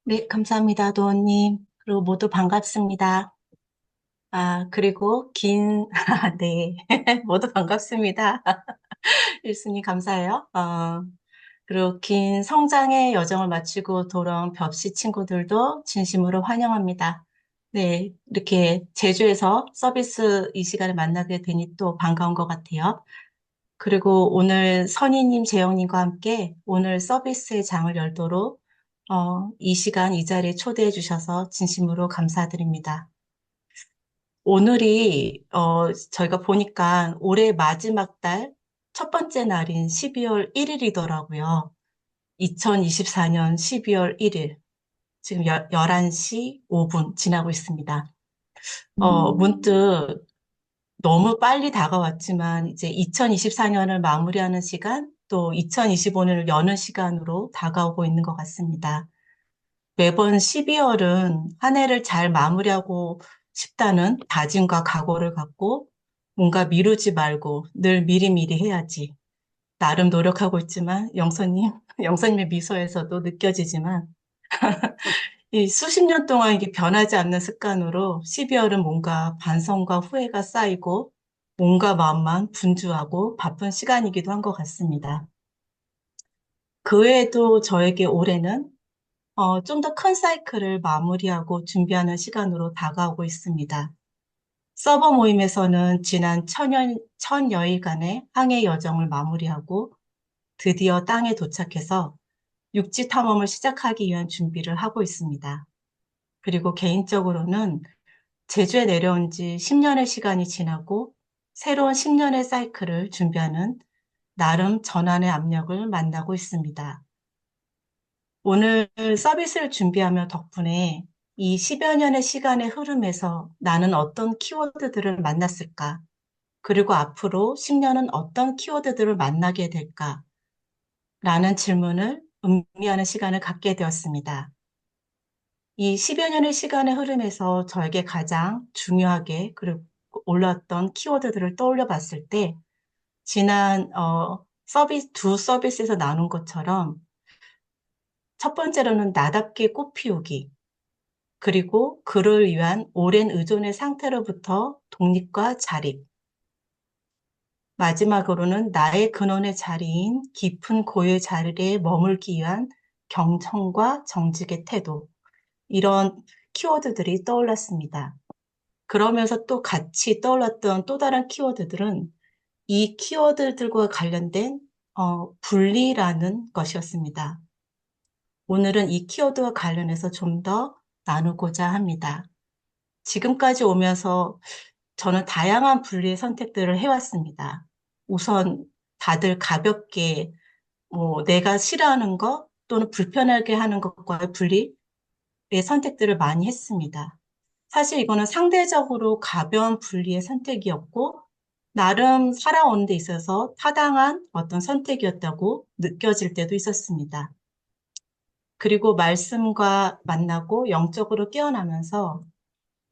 네, 감사합니다, 도원님. 그리고 모두 반갑습니다. 그리고 네, 모두 반갑습니다. 일순이 감사해요. 그리고 긴 성장의 여정을 마치고 돌아온 벽시 친구들도 진심으로 환영합니다. 네, 이렇게 제주에서 서비스 이 시간에 만나게 되니 또 반가운 것 같아요. 그리고 오늘 선희님, 재영님과 함께 오늘 서비스의 장을 열도록 이 시간 이 자리에 초대해 주셔서 진심으로 감사드립니다. 오늘이 저희가 보니까 올해 마지막 달 첫 번째 날인 12월 1일이더라고요. 2024년 12월 1일. 지금 11시 5분 지나고 있습니다. 문득 너무 빨리 다가왔지만 이제 2024년을 마무리하는 시간, 또 2025년을 여는 시간으로 다가오고 있는 것 같습니다. 매번 12월은 한 해를 잘 마무리하고 싶다는 다짐과 각오를 갖고 뭔가 미루지 말고 늘 미리미리 해야지. 나름 노력하고 있지만 영선님의 미소에서도 느껴지지만 이 수십 년 동안 이게 변하지 않는 습관으로 12월은 뭔가 반성과 후회가 쌓이고 몸과 마음만 분주하고 바쁜 시간이기도 한 것 같습니다. 그 외에도 저에게 올해는 좀 더 큰 사이클을 마무리하고 준비하는 시간으로 다가오고 있습니다. 서버 모임에서는 지난 천여일간의 항해 여정을 마무리하고 드디어 땅에 도착해서 육지 탐험을 시작하기 위한 준비를 하고 있습니다. 그리고 개인적으로는 제주에 내려온 지 10년의 시간이 지나고 새로운 10년의 사이클을 준비하는 나름 전환의 압력을 만나고 있습니다. 오늘 서비스를 준비하며 덕분에 이 10여 년의 시간의 흐름에서 나는 어떤 키워드들을 만났을까? 그리고 앞으로 10년은 어떤 키워드들을 만나게 될까? 라는 질문을 음미하는 시간을 갖게 되었습니다. 이 10여 년의 시간의 흐름에서 저에게 가장 중요하게 그리고 올랐던 키워드들을 떠올려 봤을 때 지난 두 서비스에서 나눈 것처럼 첫 번째로는 나답게 꽃 피우기, 그리고 그를 위한 오랜 의존의 상태로부터 독립과 자립, 마지막으로는 나의 근원의 자리인 깊은 고유의 자리에 머물기 위한 경청과 정직의 태도, 이런 키워드들이 떠올랐습니다. 그러면서 또 같이 떠올랐던 또 다른 키워드들은 이 키워드들과 관련된 분리라는 것이었습니다. 오늘은 이 키워드와 관련해서 좀 더 나누고자 합니다. 지금까지 오면서 저는 다양한 분리의 선택들을 해왔습니다. 우선 다들 가볍게 내가 싫어하는 것 또는 불편하게 하는 것과의 분리의 선택들을 많이 했습니다. 사실 이거는 상대적으로 가벼운 분리의 선택이었고 나름 살아오는 데 있어서 타당한 어떤 선택이었다고 느껴질 때도 있었습니다. 그리고 말씀과 만나고 영적으로 깨어나면서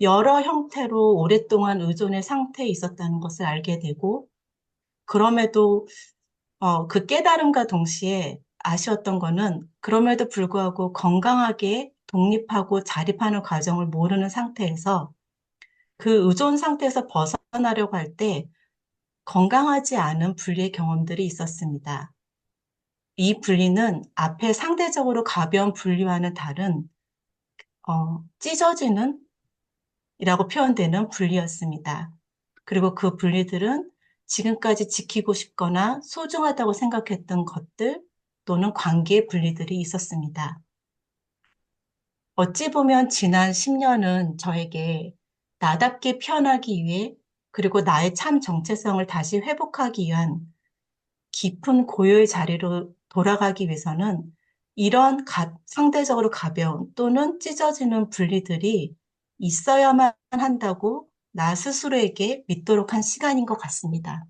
여러 형태로 오랫동안 의존의 상태에 있었다는 것을 알게 되고, 그럼에도 그 깨달음과 동시에 아쉬웠던 거는 그럼에도 불구하고 건강하게 독립하고 자립하는 과정을 모르는 상태에서 그 의존 상태에서 벗어나려고 할 때 건강하지 않은 분리의 경험들이 있었습니다. 이 분리는 앞에 상대적으로 가벼운 분리와는 다른 찢어지는 이라고 표현되는 분리였습니다. 그리고 그 분리들은 지금까지 지키고 싶거나 소중하다고 생각했던 것들 또는 관계의 분리들이 있었습니다. 어찌 보면 지난 10년은 저에게 나답게 표현하기 위해 그리고 나의 참 정체성을 다시 회복하기 위한 깊은 고요의 자리로 돌아가기 위해서는 이런 상대적으로 가벼운 또는 찢어지는 분리들이 있어야만 한다고 나 스스로에게 믿도록 한 시간인 것 같습니다.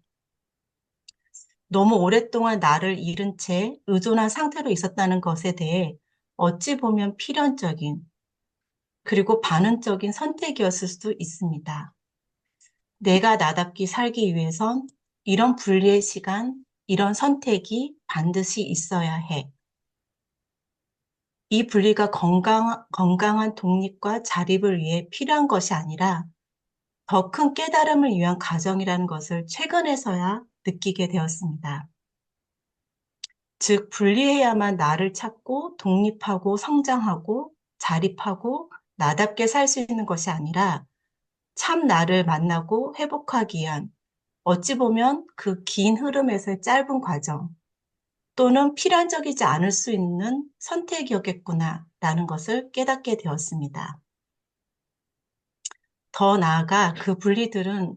너무 오랫동안 나를 잃은 채 의존한 상태로 있었다는 것에 대해 어찌 보면 필연적인 그리고 반응적인 선택이었을 수도 있습니다. 내가 나답게 살기 위해선 이런 분리의 시간, 이런 선택이 반드시 있어야 해. 이 분리가 건강한 독립과 자립을 위해 필요한 것이 아니라 더 큰 깨달음을 위한 과정이라는 것을 최근에서야 느끼게 되었습니다. 즉, 분리해야만 나를 찾고 독립하고 성장하고 자립하고 나답게 살 수 있는 것이 아니라 참 나를 만나고 회복하기 위한 어찌 보면 그 긴 흐름에서의 짧은 과정 또는 필연적이지 않을 수 있는 선택이었겠구나라는 것을 깨닫게 되었습니다. 더 나아가 그 분리들은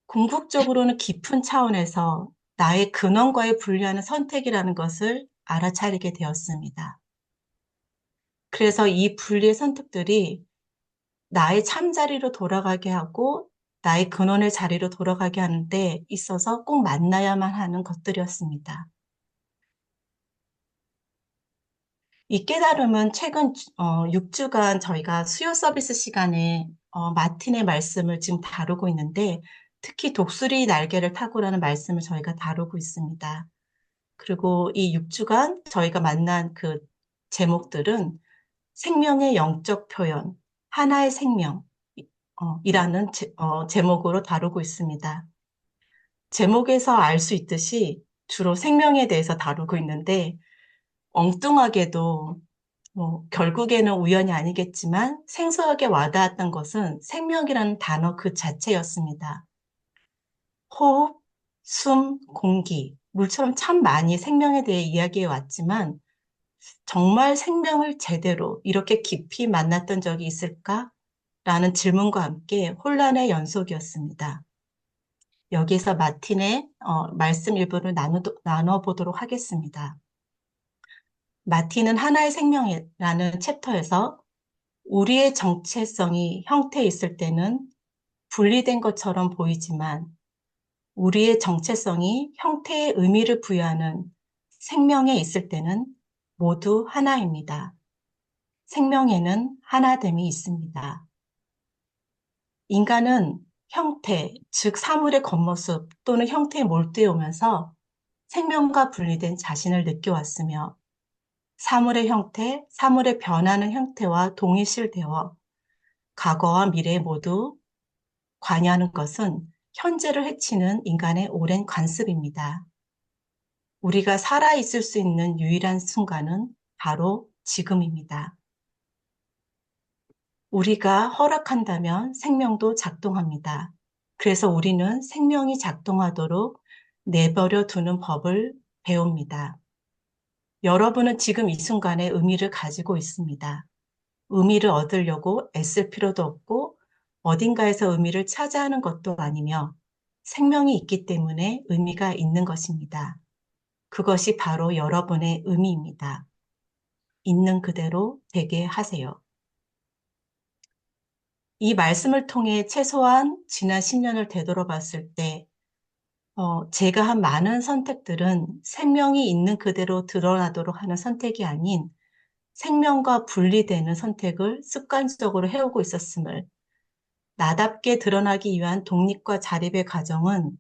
궁극적으로는 깊은 차원에서 나의 근원과의 분리하는 선택이라는 것을 알아차리게 되었습니다. 그래서 이 분리의 선택들이 나의 참자리로 돌아가게 하고 나의 근원의 자리로 돌아가게 하는 데 있어서 꼭 만나야만 하는 것들이었습니다. 이 깨달음은 최근 6주간 저희가 수요 서비스 시간에 마틴의 말씀을 지금 다루고 있는데 특히 독수리 날개를 타고라는 말씀을 저희가 다루고 있습니다. 그리고 이 6주간 저희가 만난 그 제목들은 생명의 영적 표현, 하나의 생명, 이라는 제목으로 다루고 있습니다. 제목에서 알 수 있듯이 주로 생명에 대해서 다루고 있는데 엉뚱하게도 결국에는 우연이 아니겠지만 생소하게 와닿았던 것은 생명이라는 단어 그 자체였습니다. 호흡, 숨, 공기, 물처럼 참 많이 생명에 대해 이야기해 왔지만 정말 생명을 제대로 이렇게 깊이 만났던 적이 있을까? 라는 질문과 함께 혼란의 연속이었습니다. 여기서 마틴의 말씀 일부를 나눠보도록 하겠습니다. 마틴은 하나의 생명이라는 챕터에서 우리의 정체성이 형태에 있을 때는 분리된 것처럼 보이지만 우리의 정체성이 형태의 의미를 부여하는 생명에 있을 때는 모두 하나입니다. 생명에는 하나됨이 있습니다. 인간은 형태, 즉 사물의 겉모습 또는 형태에 몰두해 오면서 생명과 분리된 자신을 느껴왔으며 사물의 형태, 사물의 변하는 형태와 동일시되어 과거와 미래 모두 관여하는 것은 현재를 해치는 인간의 오랜 관습입니다. 우리가 살아있을 수 있는 유일한 순간은 바로 지금입니다. 우리가 허락한다면 생명도 작동합니다. 그래서 우리는 생명이 작동하도록 내버려 두는 법을 배웁니다. 여러분은 지금 이 순간에 의미를 가지고 있습니다. 의미를 얻으려고 애쓸 필요도 없고 어딘가에서 의미를 찾아 하는 것도 아니며 생명이 있기 때문에 의미가 있는 것입니다. 그것이 바로 여러분의 의미입니다. 있는 그대로 되게 하세요. 이 말씀을 통해 최소한 지난 10년을 되돌아봤을 때 제가 한 많은 선택들은 생명이 있는 그대로 드러나도록 하는 선택이 아닌 생명과 분리되는 선택을 습관적으로 해오고 있었음을 나답게 드러나기 위한 독립과 자립의 과정은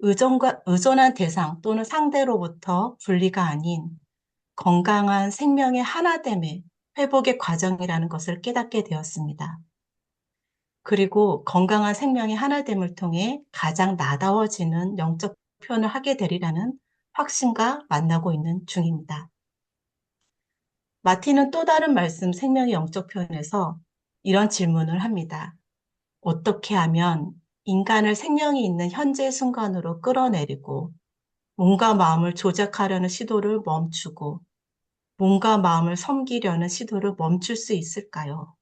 의존한 대상 또는 상대로부터 분리가 아닌 건강한 생명의 하나됨의 회복의 과정이라는 것을 깨닫게 되었습니다. 그리고 건강한 생명의 하나됨을 통해 가장 나다워지는 영적 표현을 하게 되리라는 확신과 만나고 있는 중입니다. 마틴은 또 다른 말씀 생명의 영적 표현에서 이런 질문을 합니다. 어떻게 하면 인간을 생명이 있는 현재 순간으로 끌어내리고 몸과 마음을 조작하려는 시도를 멈추고 몸과 마음을 섬기려는 시도를 멈출 수 있을까요?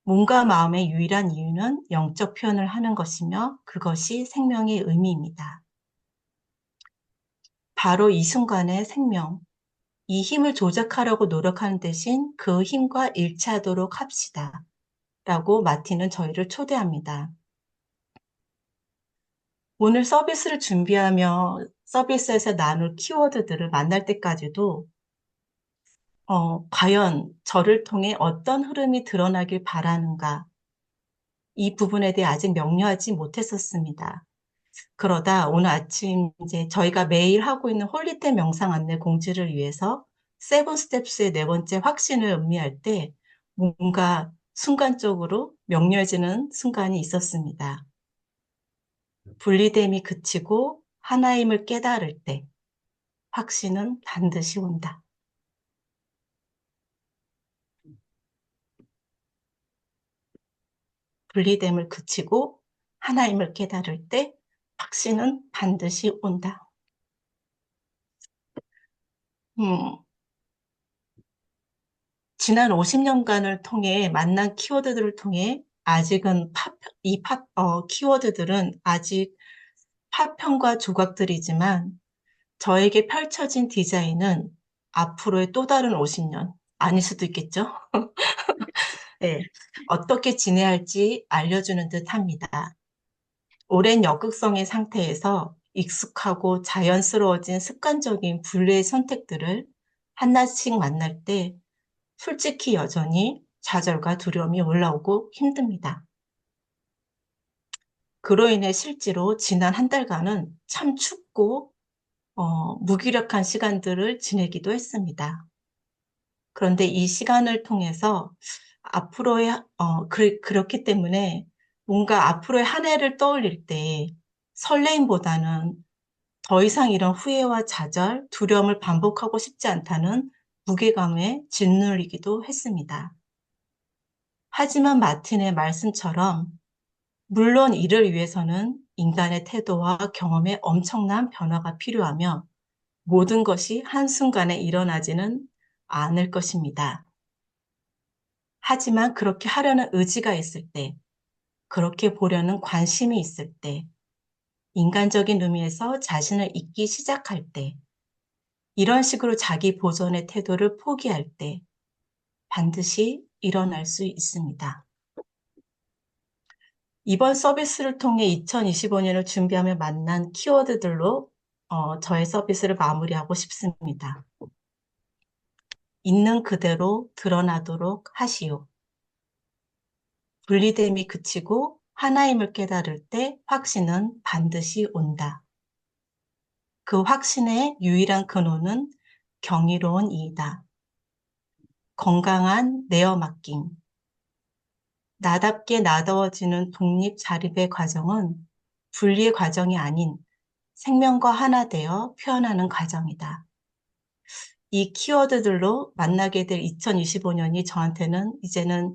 몸과 마음의 유일한 이유는 영적 표현을 하는 것이며 그것이 생명의 의미입니다. 바로 이 순간의 생명, 이 힘을 조작하려고 노력하는 대신 그 힘과 일치하도록 합시다. 라고 마틴은 저희를 초대합니다. 오늘 서비스를 준비하며 서비스에서 나눌 키워드들을 만날 때까지도 과연 저를 통해 어떤 흐름이 드러나길 바라는가 이 부분에 대해 아직 명료하지 못했었습니다. 그러다 오늘 아침 이제 저희가 매일 하고 있는 홀리템 명상 안내 공지를 위해서 세븐 스텝스의 네 번째 확신을 의미할 때 뭔가 순간적으로 명료해지는 순간이 있었습니다. 분리됨이 그치고 하나임을 깨달을 때 확신은 반드시 온다. 분리됨을 그치고 하나임을 깨달을 때 확신은 반드시 온다. 음, 지난 50년간을 통해 만난 키워드들을 통해 아직은 키워드들은 아직 파편과 조각들이지만 저에게 펼쳐진 디자인은 앞으로의 또 다른 50년, 아닐 수도 있겠죠? 네, 어떻게 지내야 할지 알려주는 듯 합니다. 오랜 역극성의 상태에서 익숙하고 자연스러워진 습관적인 분류의 선택들을 하나씩 만날 때 솔직히 여전히 좌절과 두려움이 올라오고 힘듭니다. 그로 인해 실제로 지난 한 달간은 참 춥고 무기력한 시간들을 지내기도 했습니다. 그런데 이 시간을 통해서 그렇기 때문에 뭔가 앞으로의 한 해를 떠올릴 때 설레임보다는 더 이상 이런 후회와 좌절, 두려움을 반복하고 싶지 않다는 무게감에 짓눌리기도 했습니다. 하지만 마틴의 말씀처럼 물론 이를 위해서는 인간의 태도와 경험에 엄청난 변화가 필요하며 모든 것이 한순간에 일어나지는 않을 것입니다. 하지만 그렇게 하려는 의지가 있을 때, 그렇게 보려는 관심이 있을 때, 인간적인 의미에서 자신을 잊기 시작할 때, 이런 식으로 자기 보존의 태도를 포기할 때 반드시 일어날 수 있습니다. 이번 서비스를 통해 2025년을 준비하며 만난 키워드들로 저의 서비스를 마무리하고 싶습니다. 있는 그대로 드러나도록 하시오. 분리됨이 그치고 하나임을 깨달을 때 확신은 반드시 온다. 그 확신의 유일한 근원은 경이로운 이이다. 건강한 내어 맡김. 나답게 나다워지는 독립 자립의 과정은 분리의 과정이 아닌 생명과 하나 되어 표현하는 과정이다. 이 키워드들로 만나게 될 2025년이 저한테는 이제는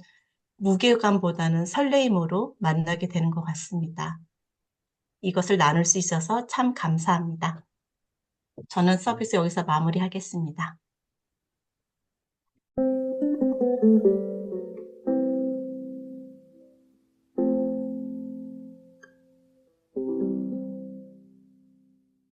무게감보다는 설레임으로 만나게 되는 것 같습니다. 이것을 나눌 수 있어서 참 감사합니다. 저는 서비스 여기서 마무리하겠습니다.